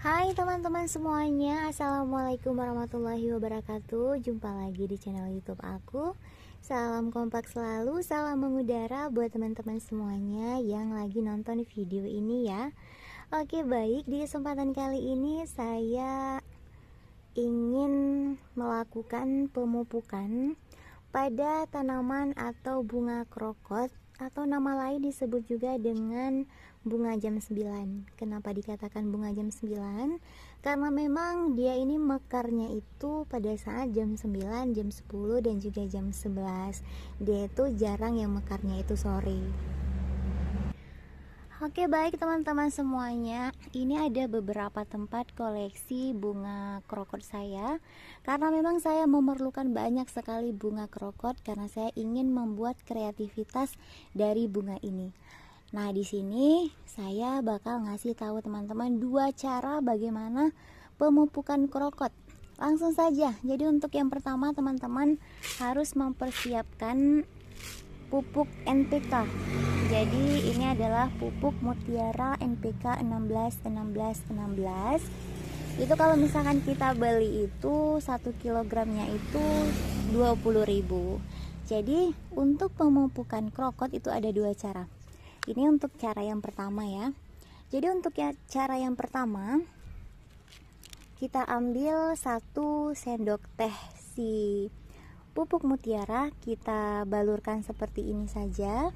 Hai teman-teman semuanya, Assalamualaikum warahmatullahi wabarakatuh. Jumpa lagi di channel YouTube aku. Salam kompak selalu, salam mengudara buat teman-teman semuanya yang lagi nonton video ini ya. Oke baik, di kesempatan kali ini saya ingin melakukan pemupukan pada tanaman atau bunga krokot, atau nama lain disebut juga dengan bunga jam 9. Kenapa dikatakan bunga jam 9? Karena memang dia ini mekarnya itu pada saat jam 9, jam 10 dan juga jam 11. Dia itu jarang yang mekarnya itu sore. Oke baik teman-teman semuanya, ini ada beberapa tempat koleksi bunga krokot saya. Karena memang saya memerlukan banyak sekali bunga krokot karena saya ingin membuat kreativitas dari bunga ini. Nah, di sini saya bakal ngasih tahu teman-teman dua cara bagaimana pemupukan krokot. Langsung saja. Jadi untuk yang pertama teman-teman harus mempersiapkan pupuk NPK. Jadi ini adalah pupuk Mutiara NPK 16. Itu kalau misalkan kita beli itu 1 kilogramnya itu 20.000. Jadi untuk pemupukan krokot itu ada dua cara. Ini untuk cara yang pertama ya. Jadi untuk cara yang pertama, kita ambil 1 sendok teh si pupuk mutiara, kita balurkan seperti ini saja.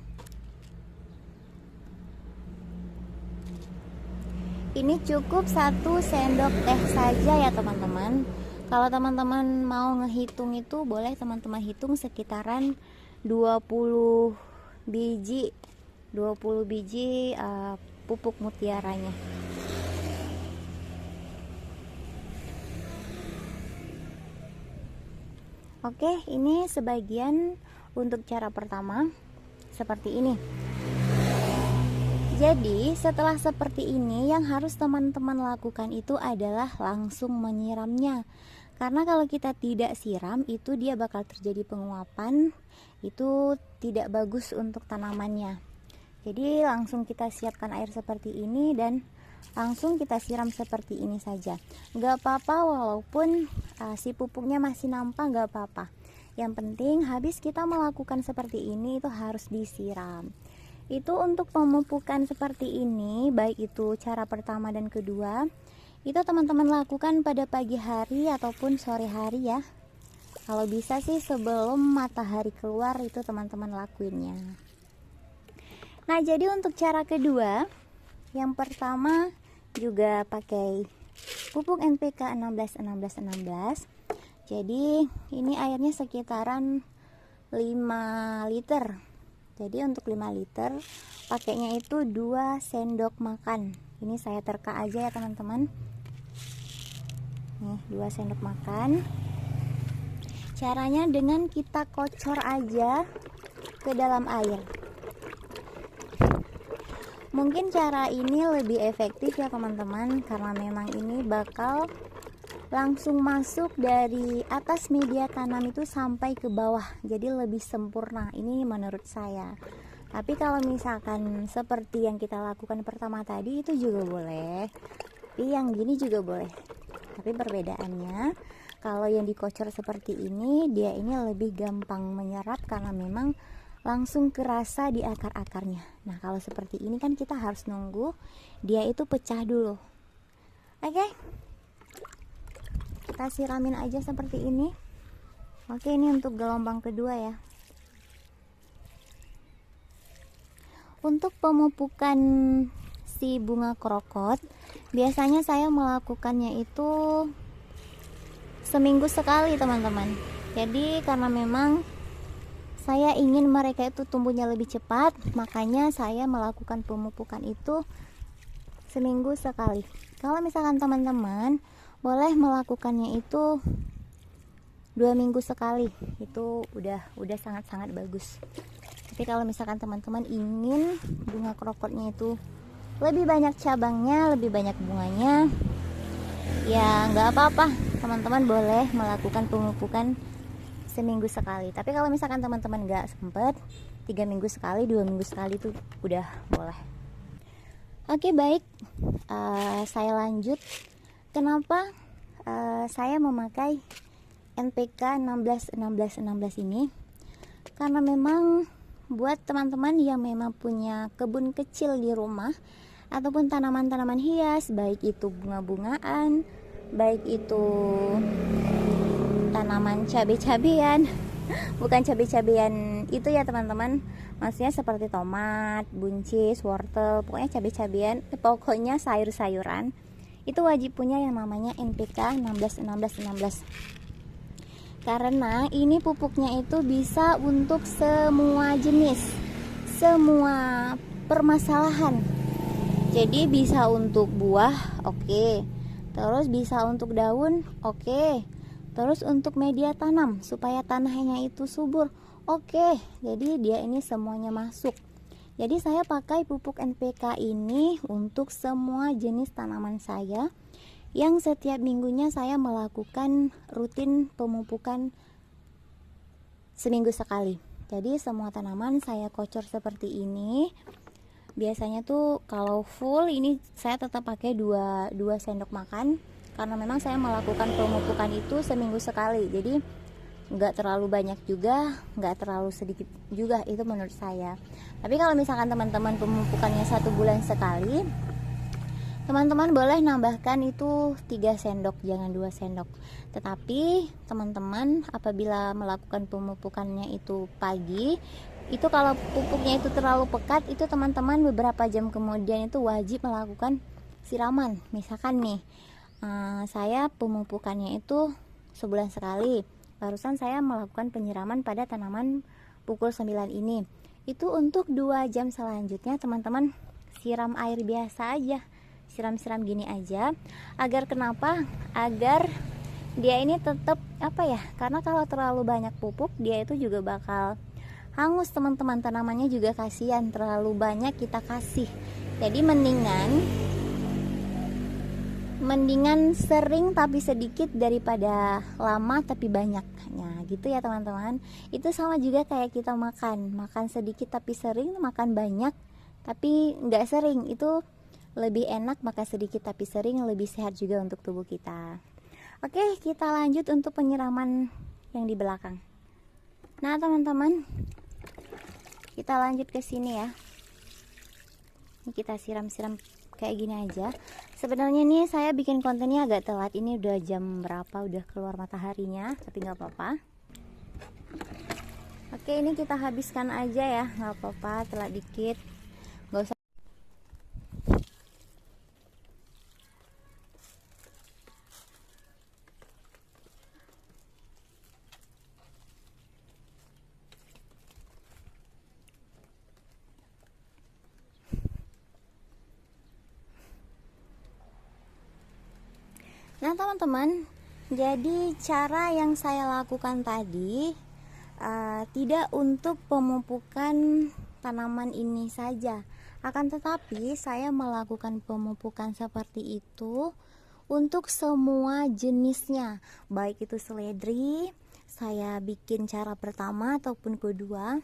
Ini cukup 1 sendok teh saja ya teman-teman. Kalau teman-teman mau ngehitung itu boleh teman-teman hitung sekitaran 20 biji pupuk mutiaranya. Oke, ini sebagian untuk cara pertama seperti ini. Jadi setelah seperti ini, yang harus teman-teman lakukan itu adalah langsung menyiramnya. Karena kalau kita tidak siram itu dia bakal terjadi penguapan, itu tidak bagus untuk tanamannya. Jadi langsung kita siapkan air seperti ini dan langsung kita siram seperti ini saja. Gak apa-apa walaupun si pupuknya masih nampak, gak apa-apa. Yang penting habis kita melakukan seperti ini itu harus disiram. Itu untuk pemupukan seperti ini, baik itu cara pertama dan kedua, itu teman-teman lakukan pada pagi hari ataupun sore hari ya. Kalau bisa sih sebelum matahari keluar itu teman-teman lakuinnya. Nah, jadi untuk cara kedua, yang pertama juga pakai pupuk NPK 16. Jadi ini airnya sekitaran 5 liter. Jadi untuk 5 liter pakainya itu 2 sendok makan. Ini saya terka aja ya teman-teman. Nih 2 sendok makan. Caranya dengan kita kocor aja ke dalam air. Mungkin cara ini lebih efektif ya teman-teman, karena memang ini bakal langsung masuk dari atas media tanam itu sampai ke bawah, jadi lebih sempurna. Ini menurut saya. Tapi kalau misalkan seperti yang kita lakukan pertama tadi itu juga boleh, tapi yang gini juga boleh. Tapi perbedaannya, kalau yang dikocor seperti ini, dia ini lebih gampang menyerap karena memang langsung kerasa di akar-akarnya. Nah kalau seperti ini kan kita harus nunggu dia itu pecah dulu. Oke, kita siramin aja seperti ini. Oke, ini untuk gelombang kedua ya. Untuk pemupukan si bunga krokot, biasanya saya melakukannya itu seminggu sekali teman-teman. Jadi karena memang saya ingin mereka itu tumbuhnya lebih cepat, makanya saya melakukan pemupukan itu seminggu sekali. Kalau misalkan teman-teman boleh melakukannya itu 2 minggu sekali, itu udah sangat-sangat bagus. Tapi kalau misalkan teman-teman ingin bunga krokotnya itu lebih banyak cabangnya, lebih banyak bunganya, ya nggak apa-apa, teman-teman boleh melakukan pemupukan seminggu sekali. Tapi kalau misalkan teman-teman nggak sempet, 3 minggu sekali, 2 minggu sekali itu udah boleh. Oke baik, saya lanjut Kenapa saya memakai NPK 16 ini? Karena memang buat teman-teman yang memang punya kebun kecil di rumah ataupun tanaman-tanaman hias, baik itu bunga-bungaan, baik itu tanaman cabai-cabean, bukan cabai-cabean itu ya teman-teman, maksudnya seperti tomat, buncis, wortel, pokoknya cabai-cabean, pokoknya sayur-sayuran, itu wajib punya yang namanya NPK 16. Karena ini pupuknya itu bisa untuk semua jenis, semua permasalahan. Jadi bisa untuk buah, oke. Terus bisa untuk daun, oke. Terus untuk media tanam supaya tanahnya itu subur, oke. Jadi dia ini semuanya masuk. Jadi saya pakai pupuk NPK ini untuk semua jenis tanaman saya, yang setiap minggunya saya melakukan rutin pemupukan seminggu sekali. Jadi semua tanaman saya kocor seperti ini. Biasanya tuh kalau full ini saya tetap pakai 2 sendok makan, karena memang saya melakukan pemupukan itu seminggu sekali. Jadi nggak terlalu banyak juga, nggak terlalu sedikit juga, itu menurut saya. Tapi kalau misalkan teman-teman pemupukannya 1 bulan sekali, teman-teman boleh nambahkan itu 3 sendok, jangan 2 sendok. Tetapi teman-teman apabila melakukan pemupukannya itu pagi, itu kalau pupuknya itu terlalu pekat, itu teman-teman beberapa jam kemudian itu wajib melakukan siraman. Misalkan nih, saya pemupukannya itu sebulan sekali, barusan saya melakukan penyiraman pada tanaman pukul 9 ini. Itu untuk 2 jam selanjutnya teman-teman siram air biasa aja, siram-siram gini aja. Agar kenapa? Agar dia ini tetap apa ya, karena kalau terlalu banyak pupuk dia itu juga bakal hangus teman-teman, tanamannya juga kasihan terlalu banyak kita kasih. Jadi mendingan sering tapi sedikit daripada lama tapi banyak. Nah gitu ya teman-teman. Itu sama juga kayak kita makan sedikit tapi sering, makan banyak tapi nggak sering, itu lebih enak. Makan sedikit tapi sering lebih sehat juga untuk tubuh kita. Oke, kita lanjut untuk penyiraman yang di belakang. Nah teman-teman, kita lanjut ke sini ya. Ini kita siram-siram kayak gini aja. Sebenarnya nih saya bikin kontennya agak telat, ini udah jam berapa, udah keluar mataharinya, tapi nggak apa-apa. Oke, ini kita habiskan aja ya, nggak apa-apa, telat dikit, nggak usah. Nah teman-teman, jadi cara yang saya lakukan tadi tidak untuk pemupukan tanaman ini saja, akan tetapi saya melakukan pemupukan seperti itu untuk semua jenisnya, baik itu seledri, saya bikin cara pertama ataupun kedua.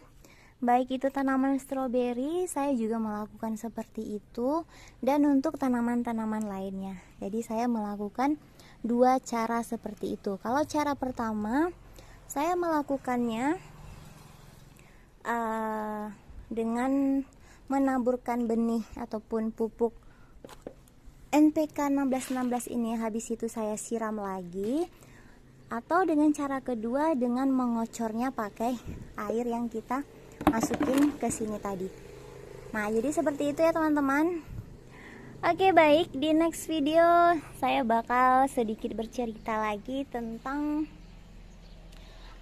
Baik itu tanaman stroberi, saya juga melakukan seperti itu, dan untuk tanaman-tanaman lainnya. Jadi saya melakukan 2 cara seperti itu. Kalau cara pertama, saya melakukannya dengan menaburkan benih ataupun pupuk NPK 16 ini, habis itu saya siram lagi. Atau dengan cara kedua, dengan mengocornya pakai air yang kita masukin ke sini tadi. Nah jadi seperti itu ya teman-teman. Oke baik, di next video saya bakal sedikit bercerita lagi tentang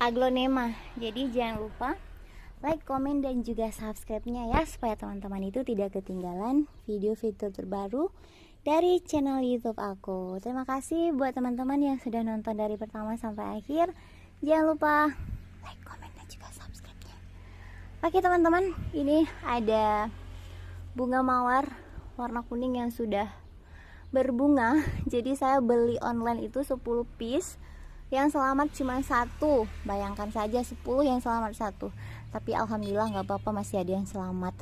aglonema. Jadi jangan lupa like, komen, dan juga subscribe-nya ya, supaya teman-teman itu tidak ketinggalan video-video terbaru dari channel YouTube aku. Terima kasih buat teman-teman yang sudah nonton dari pertama sampai akhir. Jangan lupa like, komen, dan juga subscribe-nya. Oke teman-teman, ini ada bunga mawar warna kuning yang sudah berbunga. Jadi saya beli online itu 10 piece, yang selamat cuma 1. Bayangkan saja 10 yang selamat 1. Tapi alhamdulillah nggak apa-apa, masih ada yang selamat.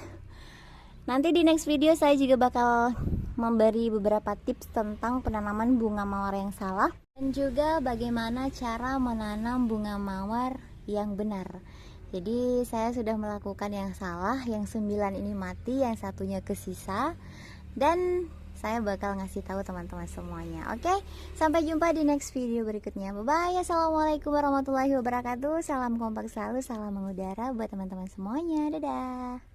Nanti di next video saya juga bakal memberi beberapa tips tentang penanaman bunga mawar yang salah, dan juga bagaimana cara menanam bunga mawar yang benar. Jadi saya sudah melakukan yang salah, yang 9 ini mati, yang satunya kesisa, dan saya bakal ngasih tahu teman-teman semuanya. Oke, sampai jumpa di next video berikutnya. Bye bye. Assalamualaikum warahmatullahi wabarakatuh. Salam kompak selalu, salam mengudara buat teman-teman semuanya. Dadah.